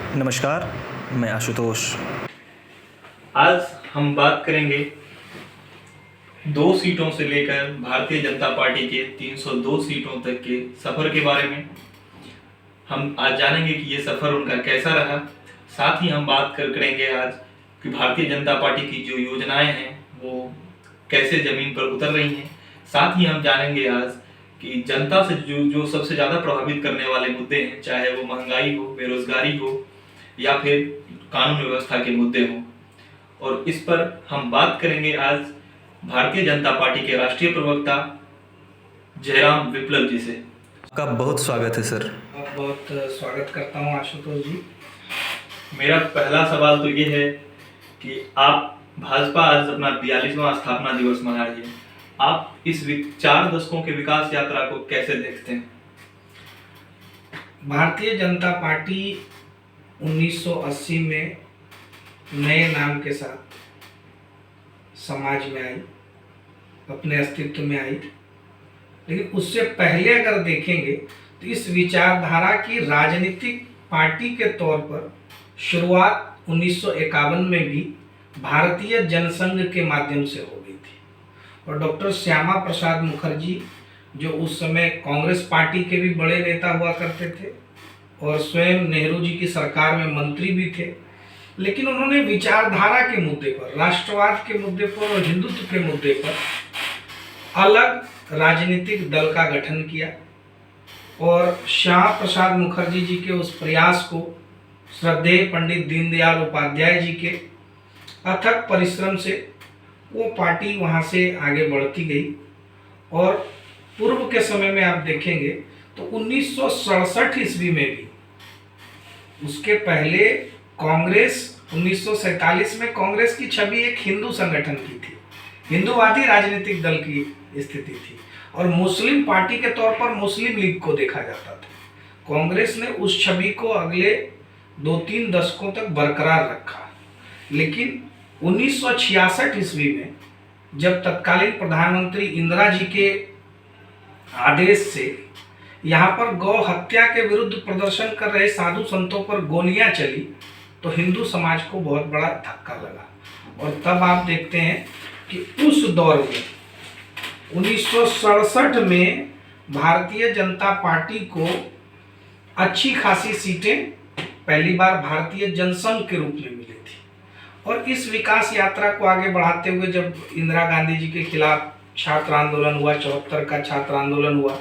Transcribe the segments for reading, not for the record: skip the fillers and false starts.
नमस्कार, मैं आशुतोष। आज हम बात करेंगे 2 सीटों से लेकर भारतीय जनता पार्टी के 302 सीटों तक के सफर के बारे में। हम आज जानेंगे कि ये सफर उनका कैसा रहा। साथ ही हम बात करेंगे आज कि भारतीय जनता पार्टी की जो योजनाएं हैं वो कैसे जमीन पर उतर रही हैं। साथ ही हम जानेंगे आज कि जनता से जो सबसे ज्यादा प्रभावित करने वाले मुद्दे हैं, चाहे वो महंगाई हो, बेरोजगारी हो या फिर कानून व्यवस्था के मुद्दे हों, और इस पर हम बात करेंगे आज भारतीय जनता पार्टी के राष्ट्रीय प्रवक्ता जयराम विप्लव जी से। आपका बहुत स्वागत है सर। बहुत स्वागत करता हूँ आशुतोष जी। मेरा पहला सवाल तो ये है कि आप भाजपा आज अपना 42वां स्थापना दिवस मना रही है। आप इस 4 दशकों के विकास यात्रा को कैसे देखते हैं? भारतीय जनता पार्टी 1980 में नए नाम के साथ समाज में आई, अपने अस्तित्व में आई। लेकिन उससे पहले अगर देखेंगे तो इस विचारधारा की राजनीतिक पार्टी के तौर पर शुरुआत 1951 में भी भारतीय जनसंघ के माध्यम से हो गई थी। और डॉक्टर श्यामा प्रसाद मुखर्जी, जो उस समय कांग्रेस पार्टी के भी बड़े नेता हुआ करते थे और स्वयं नेहरू जी की सरकार में मंत्री भी थे, लेकिन उन्होंने विचारधारा के मुद्दे पर, राष्ट्रवाद के मुद्दे पर और हिंदुत्व के मुद्दे पर अलग राजनीतिक दल का गठन किया। और श्यामा प्रसाद मुखर्जी जी के उस प्रयास को श्रद्धेय पंडित दीनदयाल उपाध्याय जी के अथक परिश्रम से वो पार्टी वहाँ से आगे बढ़ती गई। और पूर्व के समय में आप देखेंगे तो 1967 ईस्वी में भी, उसके पहले कांग्रेस 1947 में कांग्रेस की छवि एक हिंदू संगठन की थी, हिंदूवादी राजनीतिक दल की स्थिति थी और मुस्लिम पार्टी के तौर पर मुस्लिम लीग को देखा जाता था। कांग्रेस ने उस छवि को अगले 2-3 दशकों तक बरकरार रखा। लेकिन 1966 ईस्वी में जब तत्कालीन प्रधानमंत्री इंदिरा जी के आदेश से यहाँ पर गौ हत्या के विरुद्ध प्रदर्शन कर रहे साधु संतों पर गोलियां चली, तो हिंदू समाज को बहुत बड़ा धक्का लगा। और तब आप देखते हैं कि उस दौर में 1967 में भारतीय जनता पार्टी को अच्छी खासी सीटें पहली बार भारतीय जनसंघ के रूप में मिली थी। और इस विकास यात्रा को आगे बढ़ाते हुए जब इंदिरा गांधी जी के खिलाफ छात्र आंदोलन हुआ, 74 का छात्र आंदोलन हुआ,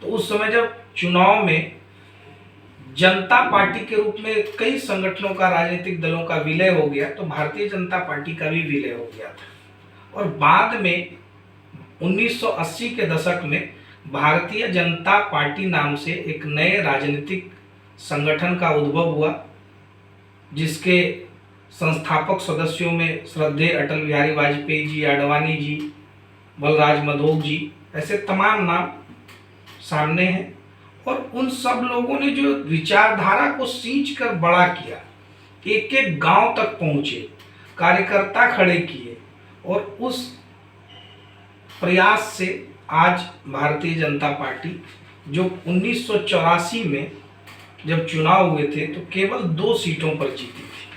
तो उस समय जब चुनाव में जनता पार्टी के रूप में कई संगठनों का, राजनीतिक दलों का विलय हो गया, तो भारतीय जनता पार्टी का भी विलय हो गया था। और बाद में 1980 के दशक में भारतीय जनता पार्टी नाम से एक नए राजनीतिक संगठन का उद्भव हुआ, जिसके संस्थापक सदस्यों में श्रद्धेय अटल बिहारी वाजपेयी जी, आडवाणी जी, बलराज मधोक जी, ऐसे तमाम नाम सामने हैं। और उन सब लोगों ने जो विचारधारा को सींच कर बड़ा किया, एक एक गांव तक पहुंचे, कार्यकर्ता खड़े किए, और उस प्रयास से आज भारतीय जनता पार्टी, जो 1984 में जब चुनाव हुए थे तो केवल 2 सीटों पर जीती थी।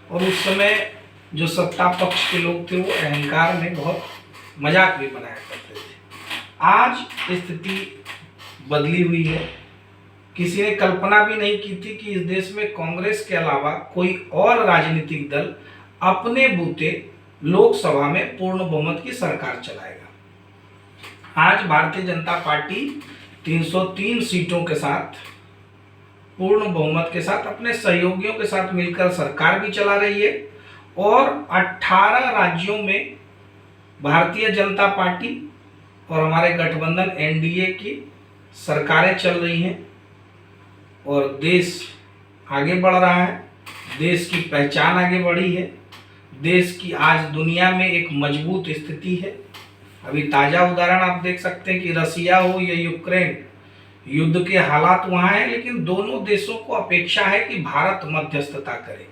और उस समय जो सत्ता पक्ष के लोग थे वो अहंकार में बहुत मजाक भी बनाया करते थे। आज स्थिति बदली हुई है। किसी ने कल्पना भी नहीं की थी कि इस देश में कांग्रेस के अलावा कोई और राजनीतिक दल अपने बूते लोकसभा में पूर्ण बहुमत की सरकार चलाएगा। आज भारतीय जनता पार्टी 303 सीटों के साथ, पूर्ण बहुमत के साथ, अपने सहयोगियों के साथ मिलकर सरकार भी चला रही है। और 18 राज्यों में भारतीय जनता पार्टी और हमारे गठबंधन एनडीए की सरकारें चल रही हैं और देश आगे बढ़ रहा है। देश की पहचान आगे बढ़ी है। देश की आज दुनिया में एक मजबूत स्थिति है। अभी ताज़ा उदाहरण आप देख सकते हैं कि रसिया हो या यूक्रेन, युद्ध के हालात वहाँ हैं, लेकिन दोनों देशों को अपेक्षा है कि भारत मध्यस्थता करे।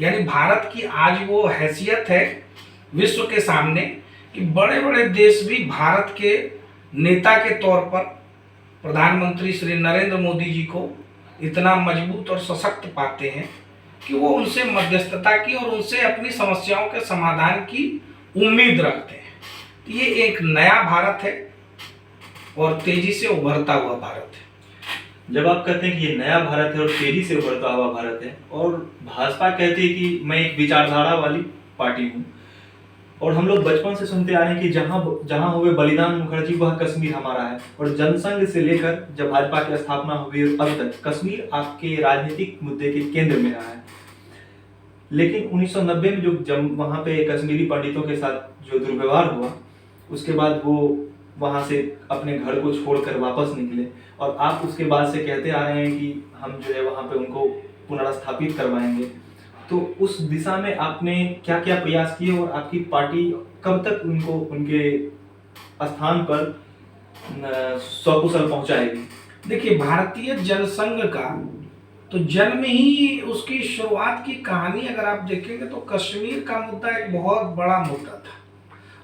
यानी भारत की आज वो हैसियत है विश्व के सामने कि बड़े बड़े देश भी भारत के नेता के तौर पर प्रधानमंत्री श्री नरेंद्र मोदी जी को इतना मजबूत और सशक्त पाते हैं कि वो उनसे मध्यस्थता की और उनसे अपनी समस्याओं के समाधान की उम्मीद रखते हैं। तो ये एक नया भारत है और तेजी से उभरता हुआ भारत है। जब आप कहते हैं कि ये नया भारत है और तेजी से उभरता हुआ भारत है, और भाजपा कहती है कि मैं एक विचारधारा वाली पार्टी हूँ, और हम लोग बचपन से सुनते आ रहे हैं कि जहाँ जहाँ हुए बलिदान मुखर्जी वह कश्मीर हमारा है, और जनसंघ से लेकर जब भाजपा की स्थापना हुई अब तक कश्मीर आपके राजनीतिक मुद्दे के केंद्र में रहा है। लेकिन 1990 में जो जब वहाँ पे कश्मीरी पंडितों के साथ जो दुर्व्यवहार हुआ, उसके बाद वो वहाँ से अपने घर को छोड़कर वापस निकले, और आप उसके बाद से कहते आ रहे हैं कि हम जो है वहाँ पे उनको पुनर्स्थापित करवाएंगे। तो उस दिशा में आपने क्या क्या प्रयास किए, और आपकी पार्टी कब तक उनको उनके स्थान पर सकुशल पहुंचाएगी? देखिए, भारतीय जनसंघ का तो जन्म ही, उसकी शुरुआत की कहानी अगर आप देखेंगे तो कश्मीर का मुद्दा एक बहुत बड़ा मुद्दा था,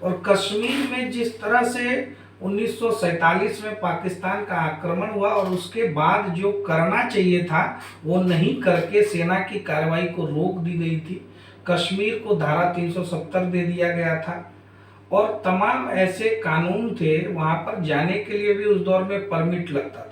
और कश्मीर में जिस तरह से 1947 में पाकिस्तान का आक्रमण हुआ और उसके बाद जो करना चाहिए था वो नहीं करके सेना की कार्रवाई को रोक दी गई थी। कश्मीर को धारा 370 दे दिया गया था, और तमाम ऐसे कानून थे, वहाँ पर जाने के लिए भी उस दौर में परमिट लगता था।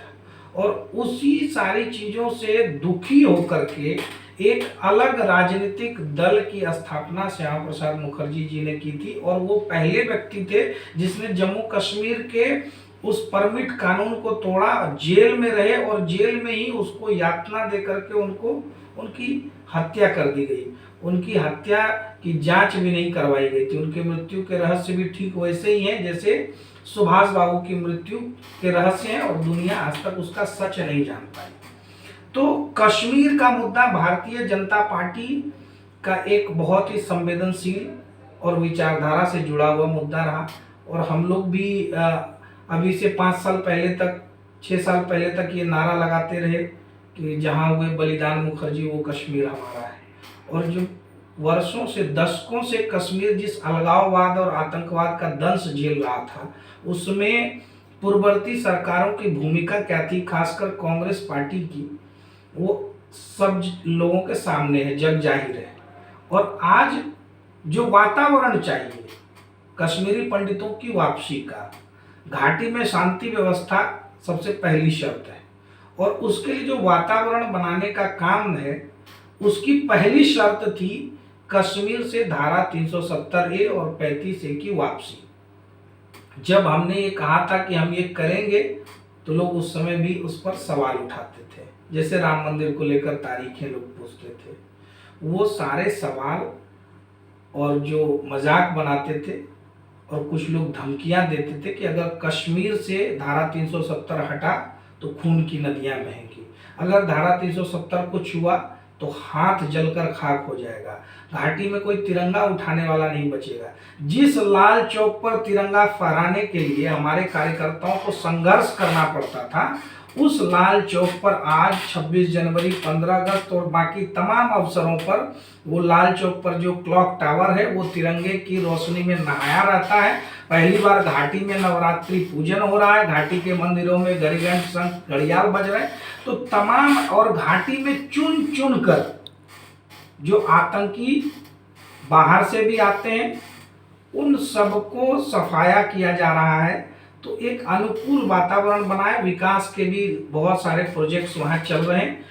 और उसी सारी चीज़ों से दुखी होकर के एक अलग राजनीतिक दल की स्थापना श्यामा प्रसाद मुखर्जी जी ने की थी, और वो पहले व्यक्ति थे जिसने जम्मू कश्मीर के उस परमिट कानून को तोड़ा, जेल में रहे और जेल में ही उसको यातना दे करके उनकी हत्या कर दी गई। उनकी हत्या की जांच भी नहीं करवाई गई थी। उनके मृत्यु के रहस्य भी ठीक वैसे ही हैं जैसे सुभाष बाबू की मृत्यु के रहस्य हैं, और दुनिया आज तक उसका सच नहीं जान पाई। तो कश्मीर का मुद्दा भारतीय जनता पार्टी का एक बहुत ही संवेदनशील और विचारधारा से जुड़ा हुआ मुद्दा रहा, और हम लोग भी अभी से 5 साल पहले तक, 6 साल पहले तक ये नारा लगाते रहे कि जहाँ हुए बलिदान मुखर्जी वो कश्मीर हमारा है। और जो वर्षों से, दशकों से कश्मीर जिस अलगाववाद और आतंकवाद का दंश झेल रहा था, उसमें पूर्ववर्ती सरकारों की भूमिका क्या थी, खासकर कांग्रेस पार्टी की, वो सब लोगों के सामने है, जग जाहिर है। और आज जो वातावरण चाहिए कश्मीरी पंडितों की वापसी का, घाटी में शांति व्यवस्था सबसे पहली शर्त है, और उसके लिए जो वातावरण बनाने का काम है उसकी पहली शर्त थी कश्मीर से धारा 370A और 35A की वापसी। जब हमने ये कहा था कि हम ये करेंगे तो लोग उस समय भी उस पर सवाल उठाते थे, जैसे राम मंदिर को लेकर तारीखें लोग पूछते थे। वो सारे सवाल और जो मजाक बनाते थे, और कुछ लोग धमकियां देते थे कि अगर कश्मीर से धारा 370 हटा तो खून की नदियां बहेंगी, अगर धारा 370 को छुआ तो हाथ जलकर खाक हो जाएगा, घाटी में कोई तिरंगा उठाने वाला नहीं बचेगा। जिस लाल चौक पर तिरंगा फहराने के लिए हमारे कार्यकर्ताओं को संघर्ष करना पड़ता था, उस लाल चौक पर आज 26 जनवरी, 15 अगस्त और बाकी तमाम अवसरों पर वो लाल चौक पर जो क्लॉक टावर है वो तिरंगे की रोशनी में नहाया रहता है। पहली बार घाटी में नवरात्रि पूजन हो रहा है, घाटी के मंदिरों में घड़ीघंट, शंख, घड़ियाल बज रहे हैं। तो तमाम, और घाटी में चुन चुन कर जो आतंकी बाहर से भी आते हैं उन सबको सफाया किया जा रहा है। तो एक अनुकूल वातावरण बनाए, विकास के भी बहुत सारे प्रोजेक्ट्स वहाँ चल रहे हैं।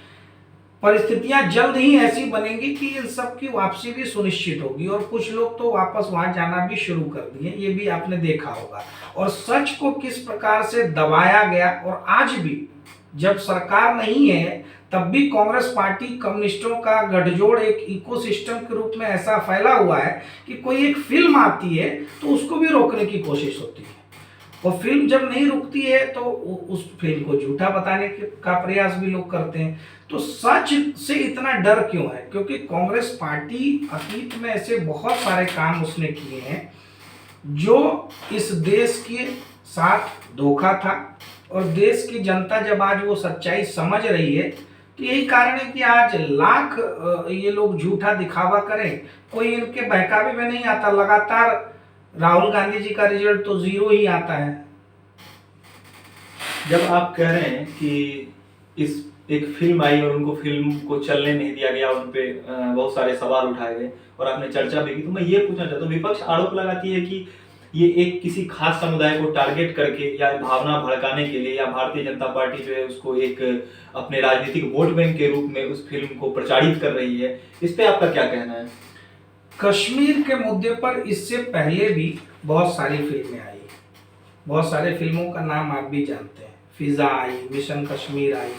परिस्थितियां जल्द ही ऐसी बनेंगी कि इन सब की वापसी भी सुनिश्चित होगी, और कुछ लोग तो वापस वहां जाना भी शुरू कर दिए, ये भी आपने देखा होगा। और सच को किस प्रकार से दबाया गया, और आज भी जब सरकार नहीं है तब भी कांग्रेस पार्टी, कम्युनिस्टों का गठजोड़ एक इकोसिस्टम के रूप में ऐसा फैला हुआ है कि कोई एक फिल्म आती है तो उसको भी रोकने की कोशिश होती है, और फिल्म जब नहीं रुकती है तो उस फिल्म को झूठा बताने का प्रयास भी लोग करते हैं। तो सच से इतना डर क्यों है? क्योंकि कांग्रेस पार्टी अतीत में ऐसे बहुत सारे काम उसने किए हैं जो इस देश के साथ धोखा था, और देश की जनता जब आज वो सच्चाई समझ रही है तो यही कारण है कि आज लाख ये लोग झूठा दिखावा करें, कोई इनके बहकावे में नहीं आता। लगातार राहुल गांधी जी का रिजल्ट तो 0 ही आता है। जब आप कह रहे हैं कि इस एक फिल्म आई और उनको फिल्म को चलने नहीं दिया गया, उन पे बहुत सारे सवाल उठाए गए और आपने चर्चा भी की। तो मैं ये पूछना चाहता हूँ, विपक्ष आरोप लगाती है कि ये एक किसी खास समुदाय को टारगेट करके या भावना भड़काने के लिए, या भारतीय जनता पार्टी जो है उसको एक अपने राजनीतिक वोट बैंक के रूप में उस फिल्म को प्रचारित कर रही है। इस पे आपका क्या कहना है? कश्मीर के मुद्दे पर इससे पहले भी बहुत सारी फिल्में आई, बहुत सारे फिल्मों का नाम आप भी जानते हैं। फिजा आई, मिशन कश्मीर आई,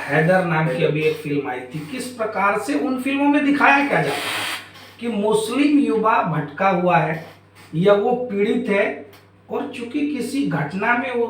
हैदर नाम की अभी एक फिल्म आई थी। किस प्रकार से उन फिल्मों में दिखाया क्या जाता है कि मुस्लिम युवा भटका हुआ है या वो पीड़ित है, और चूंकि किसी घटना में वो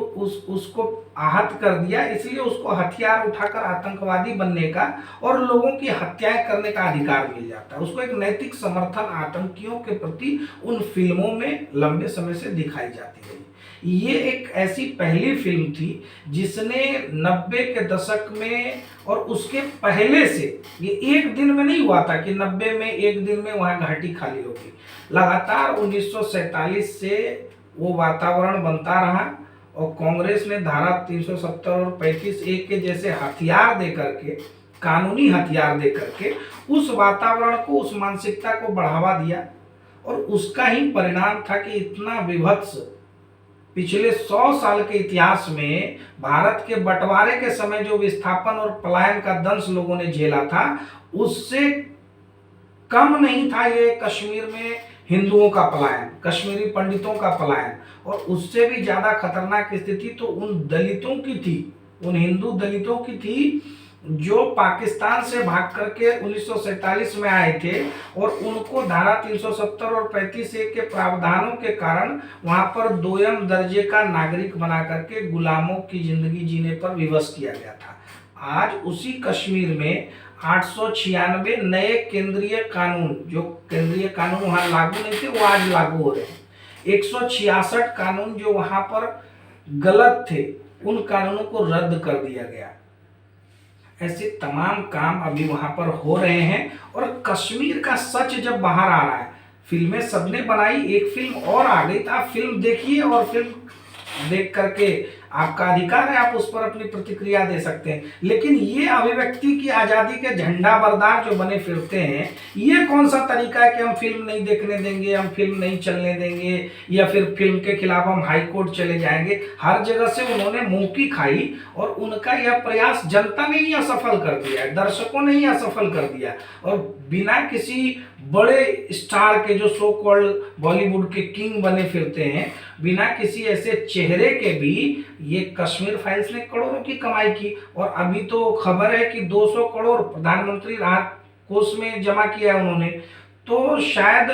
उसको आहत कर दिया, इसलिए उसको हथियार उठाकर आतंकवादी बनने का और लोगों की हत्याएं करने का अधिकार मिल जाता है। उसको एक नैतिक समर्थन आतंकियों के प्रति उन फिल्मों में लंबे समय से दिखाई जाती है। ये एक ऐसी पहली फिल्म थी जिसने 90 के दशक में और उसके पहले से, ये एक दिन में नहीं हुआ था कि 90 में एक दिन में वहाँ घाटी खाली होगी। लगातार 1947 से वो वातावरण बनता रहा और कांग्रेस ने धारा 370 और 35A के जैसे हथियार दे करके, कानूनी हथियार दे करके उस वातावरण को, उस मानसिकता को बढ़ावा दिया। और उसका ही परिणाम था कि इतना विभत्स पिछले 100 साल के इतिहास में भारत के बंटवारे के समय जो विस्थापन और पलायन का दंश लोगों ने झेला था, उससे कम नहीं था ये कश्मीर में हिंदुओं का पलायन, कश्मीरी पंडितों का पलायन। और उससे भी ज्यादा खतरनाक स्थिति तो उन दलितों की थी, उन हिंदू दलितों की थी जो पाकिस्तान से भाग करके 1947 में आए थे और उनको धारा 370 और 35A के प्रावधानों के कारण वहां पर दोयम दर्जे का नागरिक बना करके गुलामों की जिंदगी जीने पर विवश किया गया था। आज उसी कश्मीर में 896 नए केंद्रीय कानून, जो केंद्रीय कानून वहां लागू नहीं थे वो आज लागू हो रहे हैं। 166 कानून जो वहां पर गलत थे, उन कानूनों को रद्द कर दिया गया। ऐसे तमाम काम अभी वहां पर हो रहे हैं और कश्मीर का सच जब बाहर आ रहा है, फिल्में सबने बनाई, एक फिल्म और आ गई, तो आप फिल्म देखिए और फिल्म देख करके आपका अधिकार है, आप उस पर अपनी प्रतिक्रिया दे सकते हैं। लेकिन ये अभिव्यक्ति की आज़ादी के झंडा बरदार जो बने फिरते हैं, ये कौन सा तरीका है कि हम फिल्म नहीं देखने देंगे, हम फिल्म नहीं चलने देंगे, या फिर फिल्म के खिलाफ हम हाई कोर्ट चले जाएंगे। हर जगह से उन्होंने मुंह की खाई और उनका यह प्रयास जनता ने ही असफल कर दिया है, दर्शकों ने ही असफल कर दिया। और बिना किसी बड़े स्टार के, जो सो कॉल्ड बॉलीवुड के किंग बने फिरते हैं, बिना किसी ऐसे चेहरे के भी ये कश्मीर फाइल्स ने करोड़ों की कमाई की। और अभी तो खबर है कि 200 करोड़ प्रधानमंत्री राहत कोष में जमा किया है उन्होंने। तो शायद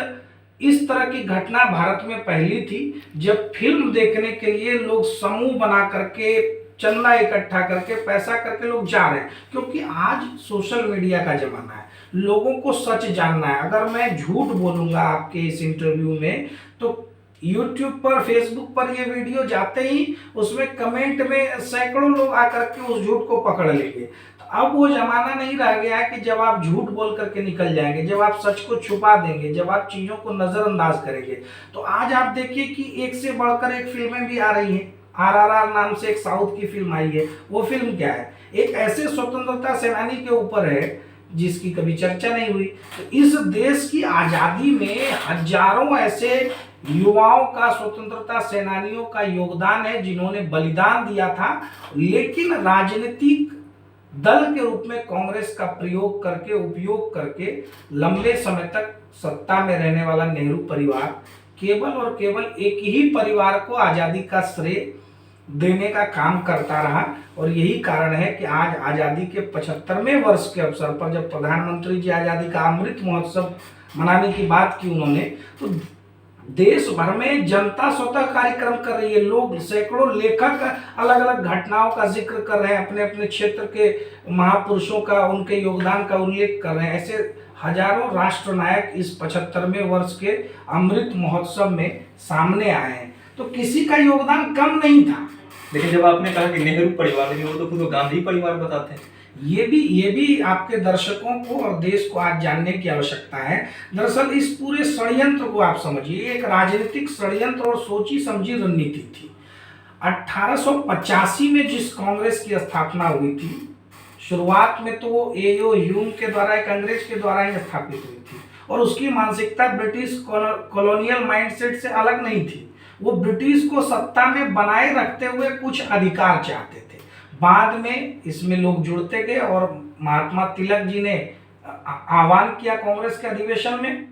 इस तरह की घटना भारत में पहली थी जब फिल्म देखने के लिए लोग समूह बना करके, चंदा इकट्ठा करके, पैसा करके लोग जा रहे हैं। क्योंकि आज सोशल मीडिया का जमाना है, लोगों को सच जानना है। अगर मैं झूठ बोलूंगा आपके इस इंटरव्यू में, तो YouTube पर, Facebook पर ये वीडियो जाते ही उसमें कमेंट में सैकड़ों लोग आकर के उस झूठ को पकड़ लेंगे। तो अब वो जमाना नहीं रह गया है कि जब आप झूठ बोल करके निकल जाएंगे, जब आप सच को छुपा देंगे, जब आप चीजों को नजरअंदाज करेंगे। तो आज आप देखिए कि एक से बढ़कर एक फिल्में भी आ रही हैं। RRR नाम से एक साउथ की फिल्म आई है। वो फिल्म क्या है? एक ऐसे स्वतंत्रता सेनानी के ऊपर है जिसकी कभी चर्चा नहीं हुई। तो इस देश की आजादी में हजारों ऐसे युवाओं का, स्वतंत्रता सेनानियों का योगदान है जिन्होंने बलिदान दिया था। लेकिन राजनीतिक दल के रूप में कांग्रेस का प्रयोग करके, उपयोग करके लंबे समय तक सत्ता में रहने वाला नेहरू परिवार केवल और केवल एक ही परिवार को आजादी का श्रेय देने का काम करता रहा। और यही कारण है कि आज आजादी के 75वें वर्ष के अवसर पर जब प्रधानमंत्री जी आजादी का अमृत महोत्सव मनाने की बात की उन्होंने, तो देश भर में जनता स्वतः कार्यक्रम कर रही है। लोग, सैकड़ों लेखक अलग अलग घटनाओं का जिक्र कर रहे हैं, अपने अपने क्षेत्र के महापुरुषों का, उनके योगदान का उल्लेख कर रहे हैं। ऐसे हजारों राष्ट्र नायक इस 75वें वर्ष के अमृत महोत्सव में सामने आए हैं। तो किसी का योगदान कम नहीं था। लेकिन जब आपने कहा कि नेहरू परिवार, लेकिन वो तो खुद गांधी परिवार बताते हैं। ये भी आपके दर्शकों को और देश को आज जानने की आवश्यकता है। दरअसल इस पूरे षड्यंत्र को आप समझिए, एक राजनीतिक षड्यंत्र और सोची समझी रणनीति थी। 1885 में जिस कांग्रेस की स्थापना हुई थी, शुरुआत में तो एओ ह्यूम के द्वारा, एक अंग्रेज के द्वारा ही स्थापित हुई थी और उसकी मानसिकता ब्रिटिश कॉलोनियल माइंडसेट से अलग नहीं थी। वो ब्रिटिश को सत्ता में बनाए रखते हुए कुछ अधिकार चाहते थे। बाद में इसमें लोग जुड़ते गए और महात्मा तिलक जी ने आह्वान किया कांग्रेस के अधिवेशन में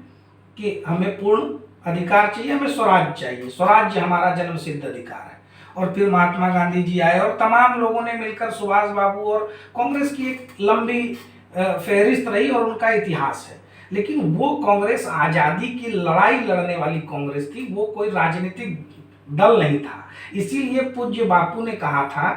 कि हमें पूर्ण अधिकार चाहिए, हमें स्वराज चाहिए, स्वराज्य हमारा जन्मसिद्ध अधिकार है। और फिर महात्मा गांधी जी आए और तमाम लोगों ने मिलकर, सुभाष बाबू, और कांग्रेस की एक लंबी फहरिस्त रही और उनका इतिहास है। लेकिन वो कांग्रेस आज़ादी की लड़ाई लड़ने वाली कांग्रेस थी, वो कोई राजनीतिक दल नहीं था। इसीलिए पूज्य बापू ने कहा था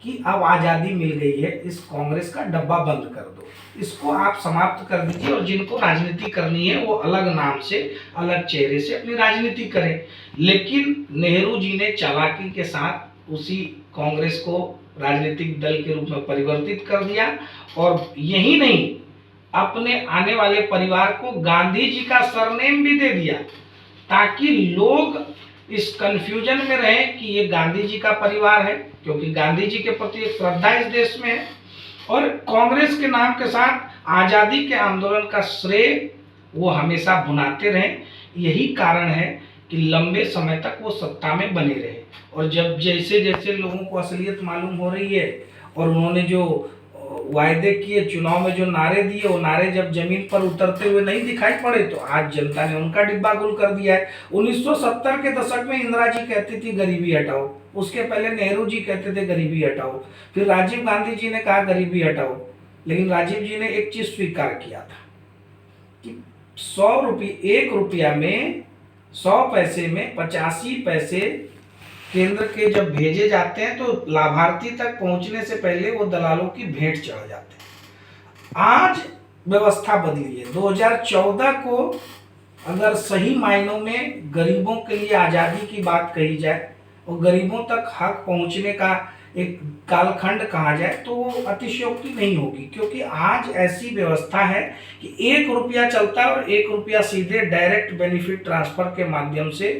कि अब आज़ादी मिल गई है, इस कांग्रेस का डब्बा बंद कर दो, इसको आप समाप्त कर दीजिए और जिनको राजनीति करनी है वो अलग नाम से, अलग चेहरे से अपनी राजनीति करें। लेकिन नेहरू जी ने चालाकी के साथ उसी कांग्रेस को राजनीतिक दल के रूप में परिवर्तित कर दिया और यही नहीं, अपने आने वाले परिवार को गांधी जी का सरनेम भी दे दिया ताकि लोग इस कंफ्यूजन में रहे कि ये गांधी जी का परिवार है, क्योंकि गांधी जी के प्रति एक श्रद्धा इस देश में है। और कांग्रेस के नाम के साथ आज़ादी के आंदोलन का श्रेय वो हमेशा भुनाते रहे। यही कारण है कि लंबे समय तक वो सत्ता में बने रहे। और जब जैसे जैसे लोगों को असलियत मालूम हो रही है और उन्होंने जो वायदे किए, चुनाव में जो नारे दिए, वो नारे जब जमीन पर उतरते हुए नहीं दिखाई पड़े तो आज जनता ने उनका डिब्बा गुल कर दिया है। 1970 के दशक में इंदिरा जी कहती थी गरीबी हटाओ, उसके पहले नेहरू जी कहते थे गरीबी हटाओ, फिर राजीव गांधी जी ने कहा गरीबी हटाओ। लेकिन राजीव जी ने एक चीज स्वीकार किया था कि 100 रुपये, 1 रुपया में 100 पैसे में 85 पैसे केंद्र के जब भेजे जाते हैं तो लाभार्थी तक पहुंचने से पहले वो दलालों की भेंट चढ़ जाते हैं। आज व्यवस्था बदली है। 2014 को अगर सही मायनों में गरीबों के लिए आज़ादी की बात कही जाए और गरीबों तक हक पहुंचने का एक कालखंड कहा जाए तो वो अतिशयोक्ति नहीं होगी, क्योंकि आज ऐसी व्यवस्था है कि 1 रुपया चलता है और 1 रुपया सीधे डायरेक्ट बेनिफिट ट्रांसफर के माध्यम से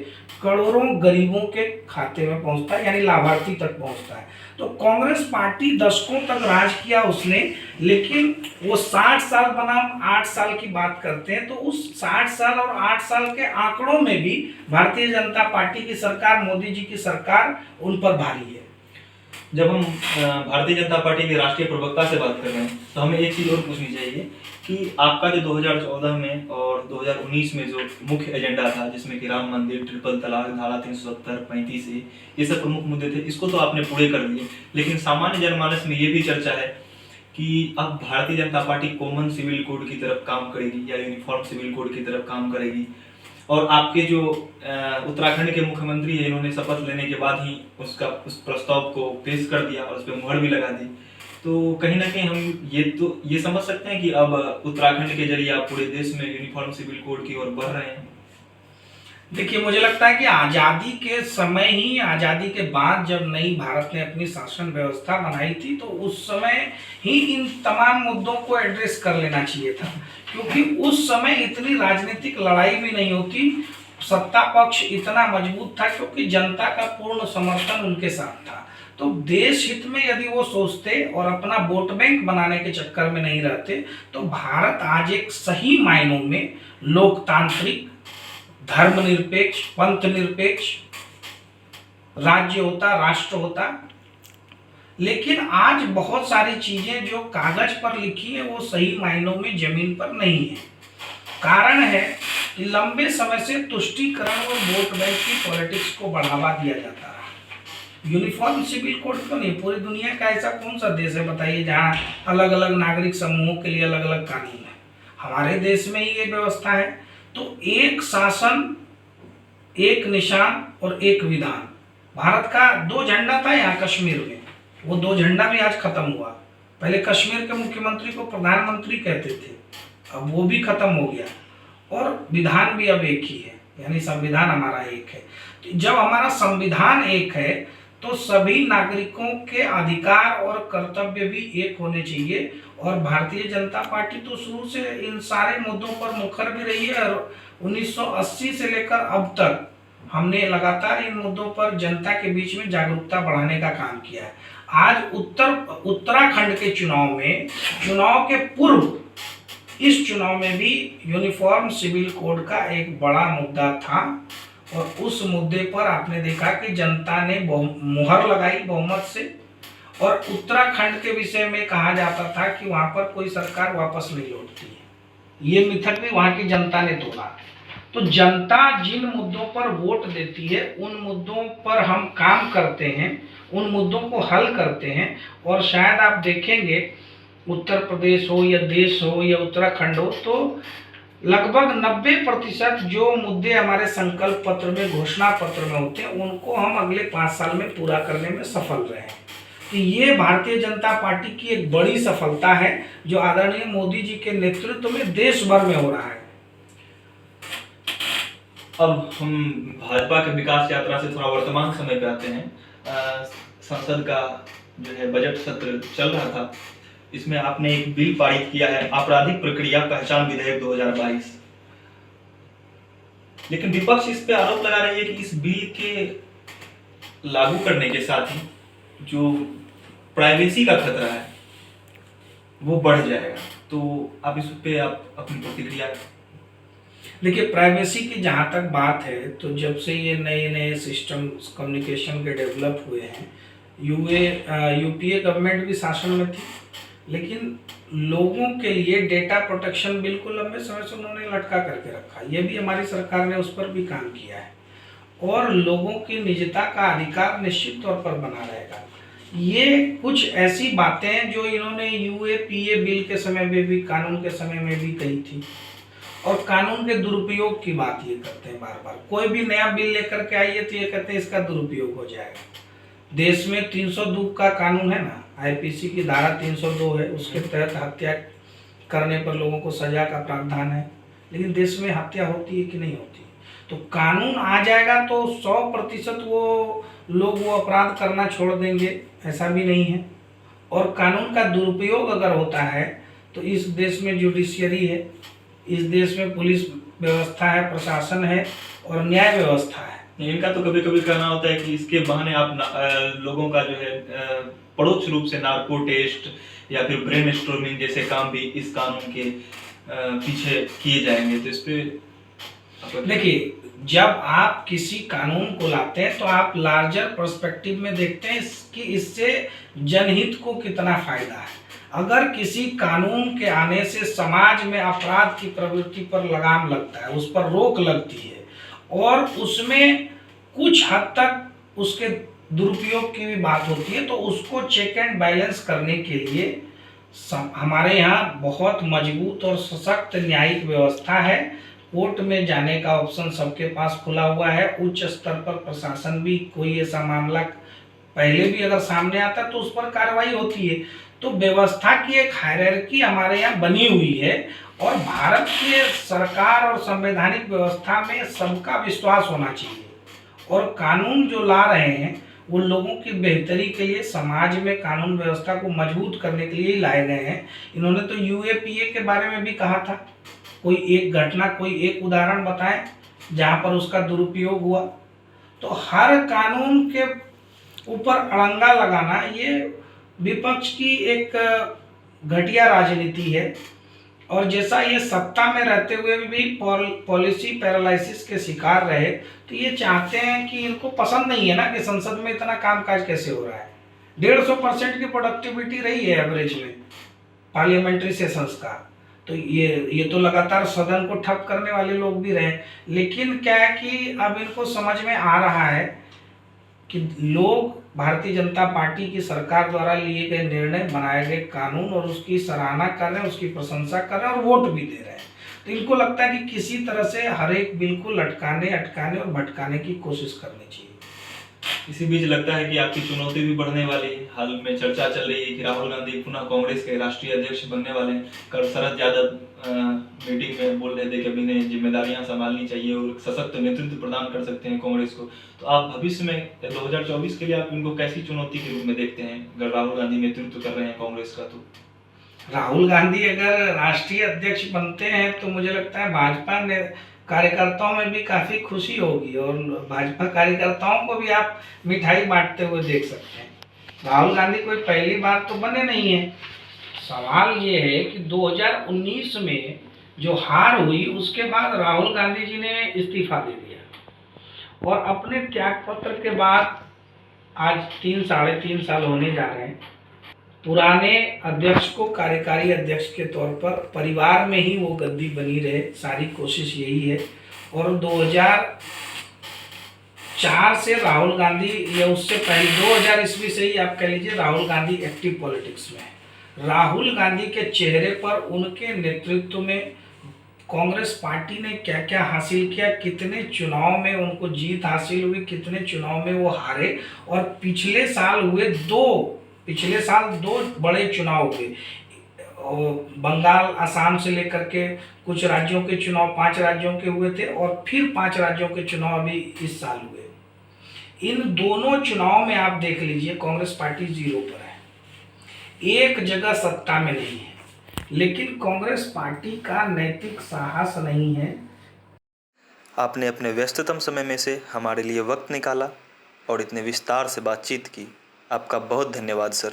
करोड़ों गरीबों के खाते में पहुंचता है, यानी लाभार्थी तक पहुंचता है। तो कांग्रेस पार्टी दशकों तक राज किया उसने, लेकिन वो 60 साल बनाम 8 साल की बात करते हैं तो उस 60 साल और 8 साल के आंकड़ों में भी भारतीय जनता पार्टी की सरकार, मोदी जी की सरकार उन पर भारी है। जब हम भारतीय जनता पार्टी के राष्ट्रीय प्रवक्ता से बात कर रहे हैं तो हमें एक चीज़ और पूछनी चाहिए कि आपका जो 2014 में और 2019 में जो मुख्य एजेंडा था, जिसमें कि राम मंदिर, ट्रिपल तलाक, धारा 370, 35 ये सब प्रमुख मुद्दे थे, इसको तो आपने पूरे कर दिए। लेकिन सामान्य जनमानस में ये भी चर्चा है कि अब Bharatiya Janata party common civil code की तरफ काम करेगी या यूनिफॉर्म सिविल कोड की तरफ काम करेगी। और आपके जो उत्तराखंड के मुख्यमंत्री हैं, इन्होंने शपथ लेने के बाद ही उस प्रस्ताव को पेश कर दिया और उस पर मुहर भी लगा दी। तो कहीं ना कहीं हम ये समझ सकते हैं कि अब उत्तराखंड के जरिए आप पूरे देश में यूनिफॉर्म सिविल कोड की ओर बढ़ रहे हैं। देखिए, मुझे लगता है कि आज़ादी के समय ही, आज़ादी के बाद जब नई भारत ने अपनी शासन व्यवस्था बनाई थी तो उस समय ही इन तमाम मुद्दों को एड्रेस कर लेना चाहिए था, क्योंकि उस समय इतनी राजनीतिक लड़ाई भी नहीं होती, सत्ता पक्ष इतना मजबूत था क्योंकि जनता का पूर्ण समर्थन उनके साथ था। तो देश हित में यदि वो सोचते और अपना वोट बैंक बनाने के चक्कर में नहीं रहते तो भारत आज एक सही मायनों में लोकतांत्रिक, धर्मनिरपेक्ष, पंथ निरपेक्ष राज्य होता, राष्ट्र होता। लेकिन आज बहुत सारी चीजें जो कागज पर लिखी है वो सही मायनों में जमीन पर नहीं है। कारण है कि लंबे समय से तुष्टीकरण और वोट बैंक की पॉलिटिक्स को बढ़ावा दिया जाता रहा। यूनिफॉर्म सिविल कोड तो नहीं, पूरी दुनिया का ऐसा कौन सा देश है बताइए जहां अलग अलग नागरिक समूहों के लिए अलग अलग कानून है। हमारे देश में ही ये व्यवस्था है। तो एक शासन, एक निशान और एक विधान। भारत का 2 झंडा था यहाँ कश्मीर में, वो 2 झंडा भी आज खत्म हुआ। पहले कश्मीर के मुख्यमंत्री को प्रधानमंत्री कहते थे, अब वो भी खत्म हो गया और विधान भी अब एक ही है, यानी संविधान हमारा एक है। तो जब हमारा संविधान एक है तो सभी नागरिकों के अधिकार और कर्तव्य भी एक होने चाहिए। और भारतीय जनता पार्टी तो शुरू से इन सारे मुद्दों पर मुखर भी रही है और 1980 से लेकर अब तक हमने लगातार इन मुद्दों पर जनता के बीच में जागरूकता बढ़ाने का काम किया है। आज उत्तराखंड के चुनाव के पूर्व इस चुनाव में भी यूनिफॉर्म सिविल कोड का एक बड़ा मुद्दा था और उस मुद्दे पर आपने देखा कि जनता ने मुहर लगाई बहुमत से। और उत्तराखंड के विषय में कहा जाता था कि वहां पर कोई सरकार वापस नहीं लौटती है, ये मिथक भी वहां की जनता ने तोड़ा। तो जनता जिन मुद्दों पर वोट देती है उन मुद्दों पर हम काम करते हैं, उन मुद्दों को हल करते हैं। और शायद आप देखेंगे उत्तर प्रदेश हो या देश हो या उत्तराखंड हो, तो लगभग 90% जो मुद्दे हमारे संकल्प पत्र में, घोषणा पत्र में होते हैं, उनको हम अगले 5 साल में पूरा करने में सफल रहे हैं। तो ये भारतीय जनता पार्टी की एक बड़ी सफलता है जो आदरणीय मोदी जी के नेतृत्व में देश भर में हो रहा है। अब हम भाजपा के विकास यात्रा से थोड़ा वर्तमान समय पे आते हैं। संसद का जो है बजट सत्र चल रहा था, इसमें आपने एक बिल पारित किया है, आपराधिक प्रक्रिया पहचान विधेयक 2022। लेकिन विपक्ष इस पे आरोप लगा रही है कि इस बिल के लागू करने के साथ ही जो प्राइवेसी का खतरा है वो बढ़ जाएगा। तो आप इस पे आप अपनी प्रतिक्रिया। देखिए, प्राइवेसी की जहाँ तक बात है, तो जब से ये नए नए सिस्टम कम्युनिकेशन के डेवलप हुए हैं, यूपीए गवर्नमेंट भी शासन में थी, लेकिन लोगों के लिए डेटा प्रोटेक्शन बिल्कुल लंबे समय से उन्होंने लटका करके रखा। ये भी हमारी सरकार ने उस पर भी काम किया है और लोगों की निजता का अधिकार निश्चित तौर पर बना रहेगा। ये कुछ ऐसी बातें हैं जो इन्होंने यूएपीए बिल के समय में भी, कानून के समय में भी कही थी और कानून के दुरुपयोग की बात ये करते हैं बार बार। कोई भी नया बिल लेकर के आइए तो ये कहते हैं इसका दुरुपयोग हो जाएगा। देश में 302 का कानून है ना, आईपीसी की धारा 302 है, उसके तहत हत्या करने पर लोगों को सजा का प्रावधान है। लेकिन देश में हत्या होती है कि नहीं होती? तो कानून आ जाएगा तो 100% वो लोग वो अपराध करना छोड़ देंगे, ऐसा भी नहीं है। और कानून का दुरुपयोग अगर होता है तो इस देश में जुडिशियरी है, इस देश में पुलिस व्यवस्था है, प्रशासन है और न्याय व्यवस्था है। इनका तो कभी कभी कहना होता है कि इसके बहाने आप लोगों का जो है परोक्ष रूप से नार्को टेस्ट या फिर ब्रेन स्टॉर्मिंग जैसे काम भी इस कानून के पीछे किए जाएंगे। तो इस पे देखिए, जब आप किसी कानून को लाते हैं तो आप लार्जर पर्सपेक्टिव में देखते हैं कि इससे जनहित को कितना फायदा है। अगर किसी कानून के आने से समाज में अपराध की प्रवृत्ति पर लगाम लगता है, उस पर रोक लगती है और उसमें कुछ हद तक उसके दुरुपयोग की भी बात होती है, तो उसको चेक एंड बैलेंस करने के लिए हमारे यहाँ बहुत मजबूत और सशक्त न्यायिक व्यवस्था है। कोर्ट में जाने का ऑप्शन सबके पास खुला हुआ है। उच्च स्तर पर प्रशासन भी कोई ऐसा मामला पहले भी अगर सामने आता तो उस पर कार्रवाई होती है। तो व्यवस्था की एक हायरार्की हमारे यहाँ बनी हुई है और भारत के सरकार और संवैधानिक व्यवस्था में सबका विश्वास होना चाहिए। और कानून जो ला रहे हैं वो लोगों की बेहतरी के लिए, समाज में कानून व्यवस्था को मजबूत करने के लिए ही लाए गए हैं। इन्होंने तो यूएपीए के बारे में भी कहा था। कोई एक घटना, कोई एक उदाहरण बताएं जहां पर उसका दुरुपयोग हुआ। तो हर कानून के ऊपर अड़ंगा लगाना ये विपक्ष की एक घटिया राजनीति है। और जैसा ये सत्ता में रहते हुए भी पॉलिसी पैरालिसिस के शिकार रहे, तो ये चाहते हैं कि इनको पसंद नहीं है ना कि संसद में इतना कामकाज कैसे हो रहा है। 150% की प्रोडक्टिविटी रही है एवरेज में पार्लियामेंट्री सेशंस का। तो ये तो लगातार सदन को ठप करने वाले लोग भी रहे। लेकिन क्या है कि अब इनको समझ में आ रहा है कि लोग भारतीय जनता पार्टी की सरकार द्वारा लिए गए निर्णय, बनाए गए कानून और उसकी सराहना कर रहे हैं, उसकी प्रशंसा कर रहे हैं और वोट भी दे रहे हैं। तो इनको लगता है कि किसी तरह से हर एक बिल को लटकाने, अटकाने और भटकाने की कोशिश करनी चाहिए। इसी बीच लगता है कि आपकी चुनौती भी बढ़ने वाली है। हाल में चर्चा चल रही है कि राहुल गांधी पुनः कांग्रेस के राष्ट्रीय अध्यक्ष बनने वाले हैं। कल शरद यादव मीटिंग में बोल रहे थे कि अभी ने जिम्मेदारियां संभालनी चाहिए और सशक्त नेतृत्व प्रदान कर सकते हैं कांग्रेस को। तो आप भविष्य में 2024 के लिए आप इनको कैसी चुनौती के रूप में देखते हैं अगर राहुल गांधी नेतृत्व कर रहे हैं कांग्रेस का? तो राहुल गांधी अगर राष्ट्रीय अध्यक्ष बनते हैं तो मुझे लगता है भाजपा ने कार्यकर्ताओं में भी काफी खुशी होगी और भाजपा कार्यकर्ताओं को भी आप मिठाई बांटते हुए देख सकते हैं। राहुल गांधी कोई पहली बार तो बने नहीं है। सवाल ये है कि 2019 में जो हार हुई उसके बाद राहुल गांधी जी ने इस्तीफा दे दिया और अपने त्याग पत्र के बाद आज 3 साढ़े 3 साल होने जा रहे हैं। पुराने अध्यक्ष को कार्यकारी अध्यक्ष के तौर पर परिवार में ही वो गद्दी बनी रहे, सारी कोशिश यही है। और 2004 से राहुल गांधी या उससे पहले 2000 ईस्वी से ही आप कह लीजिए राहुल गांधी एक्टिव पॉलिटिक्स में है। राहुल गांधी के चेहरे पर उनके नेतृत्व में कांग्रेस पार्टी ने क्या क्या हासिल किया, कितने चुनाव में उनको जीत हासिल हुई, कितने चुनाव में वो हारे। और पिछले साल दो बड़े चुनाव हुए, बंगाल असम से लेकर के कुछ राज्यों के चुनाव 5 राज्यों के हुए थे और फिर 5 राज्यों के चुनाव अभी इस साल हुए। इन दोनों चुनाव में आप देख लीजिए कांग्रेस पार्टी 0 पर है, एक जगह सत्ता में नहीं है। लेकिन कांग्रेस पार्टी का नैतिक साहस नहीं है। आपने अपने व्यस्ततम समय में से हमारे लिए वक्त निकाला और इतने विस्तार से बातचीत की। आपका बहुत धन्यवाद सर।